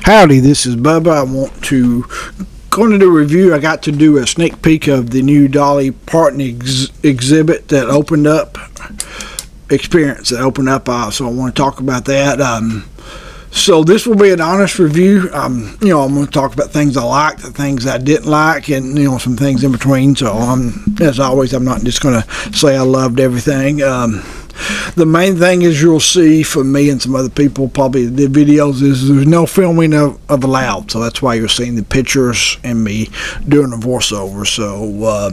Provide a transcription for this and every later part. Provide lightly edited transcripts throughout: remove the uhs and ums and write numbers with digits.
Howdy, this is Bubba. I want to go into the review. I got to do a sneak peek of the new Dolly Parton exhibit that opened up, experience that opened up, so I want to talk about that. So this will be an honest review. I'm going to talk about things I liked, the things I didn't like, and some things in between. So as always, I'm not just going to say I loved everything. The main thing is you'll see from me and some other people, probably the videos, is there's no filming of allowed. So that's why you're seeing the pictures and me doing the voiceover. So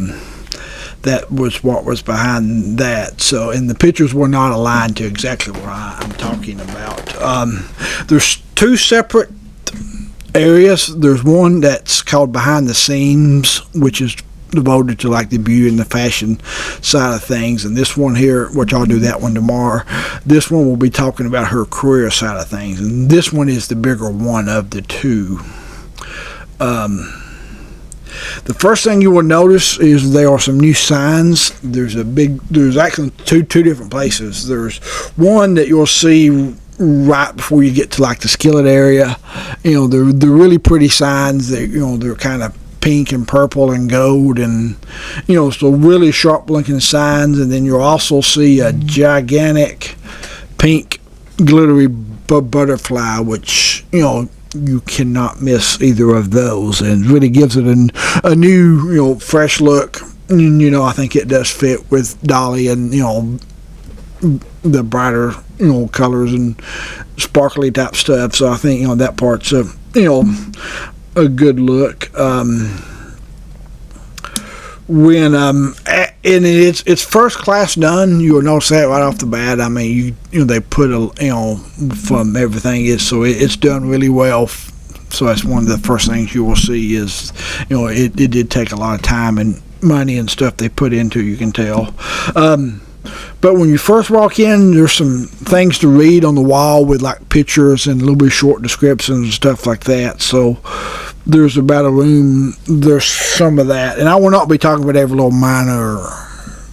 that was what was behind that. So, and the pictures were not aligned to exactly what I'm talking about. There's two separate areas. There's one that's called behind the scenes, which is devoted to like the beauty and the fashion side of things, and this one here, which I'll do that one tomorrow, this one will be talking about her career side of things, and this one is the bigger one of the two. The first thing you will notice is there are some new signs. There's actually two different places. There's one that you'll see right before you get to like the skillet area. They're really pretty signs. They're kind of pink and purple and gold, and so really sharp looking signs. And then you'll also see a gigantic pink glittery butterfly, which you cannot miss either of those, and really gives it a new fresh look. And, I think it does fit with Dolly and the brighter colors and sparkly type stuff. So I think that part's a good look. When and it's first class done, you'll notice that right off the bat. I mean, they put from everything it's done really well. So that's one of the first things you will see is it did take a lot of time and money and stuff they put into, you can tell. But when you first walk in, there's some things to read on the wall with like pictures and a little bit short descriptions and stuff like that. So there's about a room, there's some of that. And I will not be talking about every little minor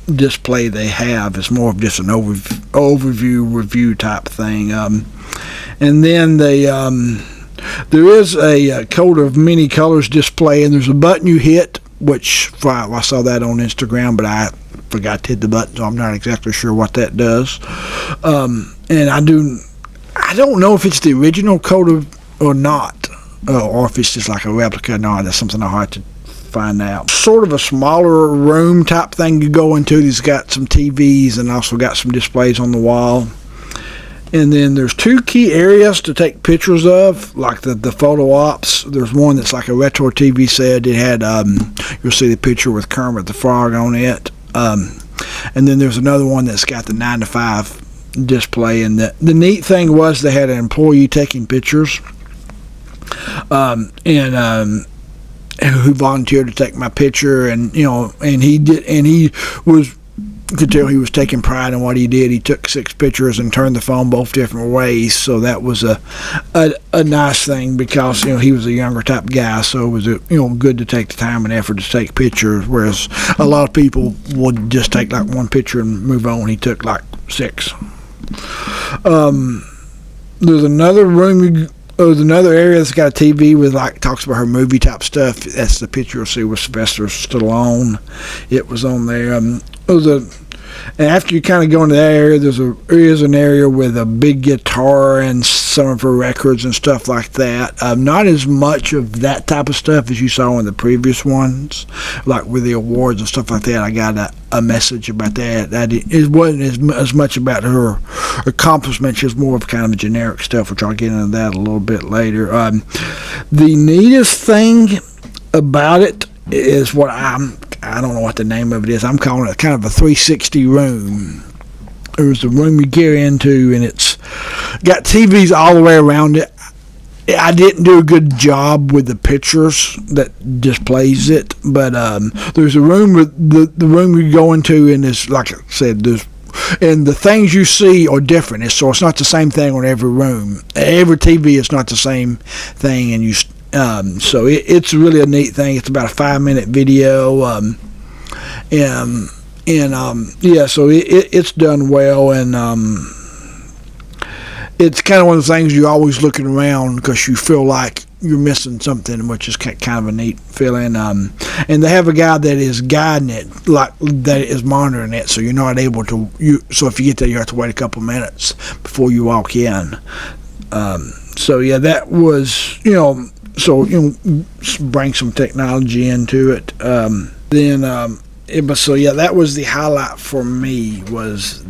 display they have. It's more of just an overview review type thing. And then there is a coat of many colors display, and there's a button you hit, which I saw that on Instagram, but I forgot to hit the button, so I'm not exactly sure what that does. And I don't know if it's the original coat or not, or if it's just like a replica. No, that's something I'll have to find out. Sort of a smaller room type thing you go into. It's got some TVs and also got some displays on the wall. And then there's two key areas to take pictures of, like the photo ops. There's one that's like a retro TV set. It had, you'll see the picture with Kermit the Frog on it. And then there's another one that's got the 9 to 5 display. And the neat thing was they had an employee taking pictures, who volunteered to take my picture, and he could tell he was taking pride in what he did. He took 6 pictures and turned the phone both different ways, so that was a nice thing, because he was a younger type guy, so it was good to take the time and effort to take pictures, whereas a lot of people would just take like one picture and move on. He took like 6. There's another room. There's another area that's got a TV with talks about her movie type stuff. That's the picture you'll see with Sylvester Stallone. It was on there. And after you kind of go into that area, there is an area with a big guitar and some of her records and stuff like that. Not as much of that type of stuff as you saw in the previous ones, like with the awards and stuff like that. I got a message about that. It wasn't as much about her accomplishments. It's more of kind of generic stuff, which I'll get into that a little bit later. The neatest thing about it is what I don't know what the name of it is. I'm calling it kind of a 360 room. There's a room you get into, and it's got TVs all the way around it. I didn't do a good job with the pictures that displays it, but there's a room with the room you go into, and it's like I said, and the things you see are different. So it's not the same thing on every room. Every TV is not the same thing, and so it's really a neat thing. It's about a 5-minute video, yeah. So it's done well, and it's kind of one of the things you're always looking around because you feel like you're missing something, which is kind of a neat feeling. And they have a guy that is guiding it, like that is monitoring it, so you're not able to. So if you get there, you have to wait a couple minutes before you walk in. So yeah, that was So bring some technology into it. So yeah, that was the highlight for me, was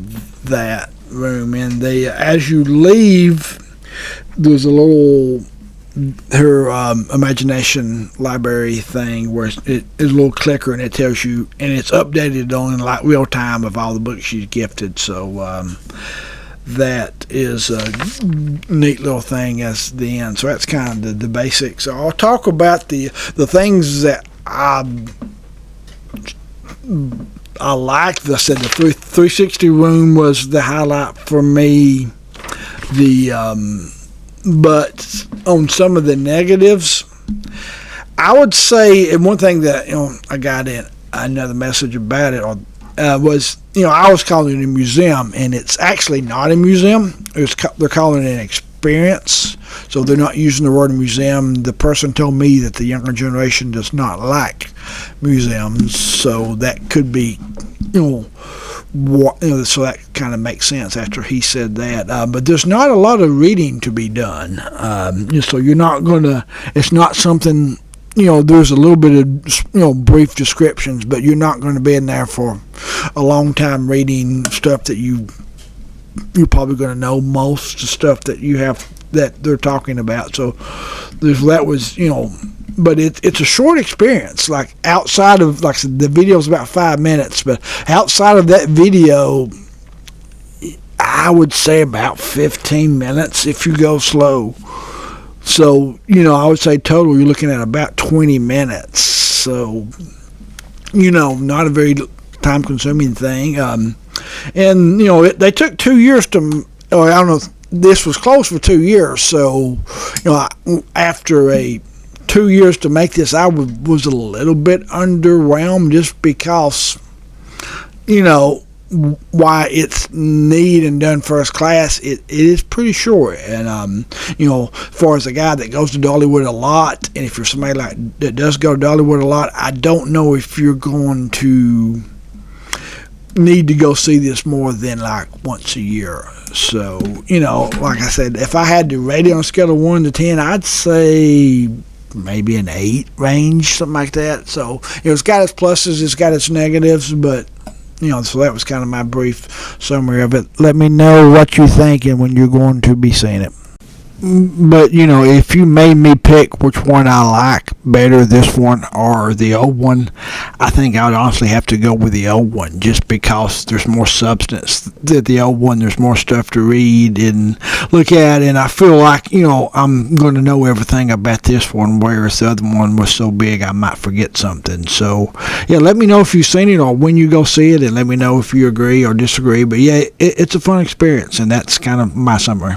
that room. And as you leave, there's a little her imagination library thing where it is a little clicker, and it tells you, and it's updated on like real time of all the books she's gifted. So that is a neat little thing as the end. So that's kind of the basics. So I'll talk about the things that I liked. I said the 360 room was the highlight for me. But on some of the negatives, I would say, and one thing that I got in another message about it was, I was calling it a museum, and it's actually not a museum. They're calling it an experience, so they're not using the word museum. The person told me that the younger generation does not like museums, so that could be, so that kind of makes sense after he said that. But there's not a lot of reading to be done, so you're not gonna. It's not something. There's a little bit of, brief descriptions, but you're not going to be in there for a long time reading stuff that you're probably going to know most of the stuff that you have that they're talking about. So that was, but it's a short experience. Like outside of, like I said, the video's about 5 minutes, but outside of that video, I would say about 15 minutes if you go slow. So, I would say total you're looking at about 20 minutes. So, not a very time-consuming thing. They took 2 years to, I don't know, this was close for 2 years. So, after 2 years to make this, I was a little bit underwhelmed just because, why it's neat and done first class, it is pretty short. And as far as a guy that goes to Dollywood a lot, and if you're somebody like that does go to Dollywood a lot, I don't know if you're going to need to go see this more than like once a year. So like I said, if I had to rate it on a scale of 1 to 10, I'd say maybe an 8 range, something like that. So it's got its pluses, it's got its negatives, but so that was kind of my brief summary of it. Let me know what you're thinking when you're going to be seeing it. But, if you made me pick which one I like better, this one or the old one, I think I would honestly have to go with the old one, just because there's more substance. The old one, there's more stuff to read and look at, and I feel like, I'm going to know everything about this one, whereas the other one was so big I might forget something. So, yeah, let me know if you've seen it or when you go see it, and let me know if you agree or disagree. But, yeah, it's a fun experience, and that's kind of my summary.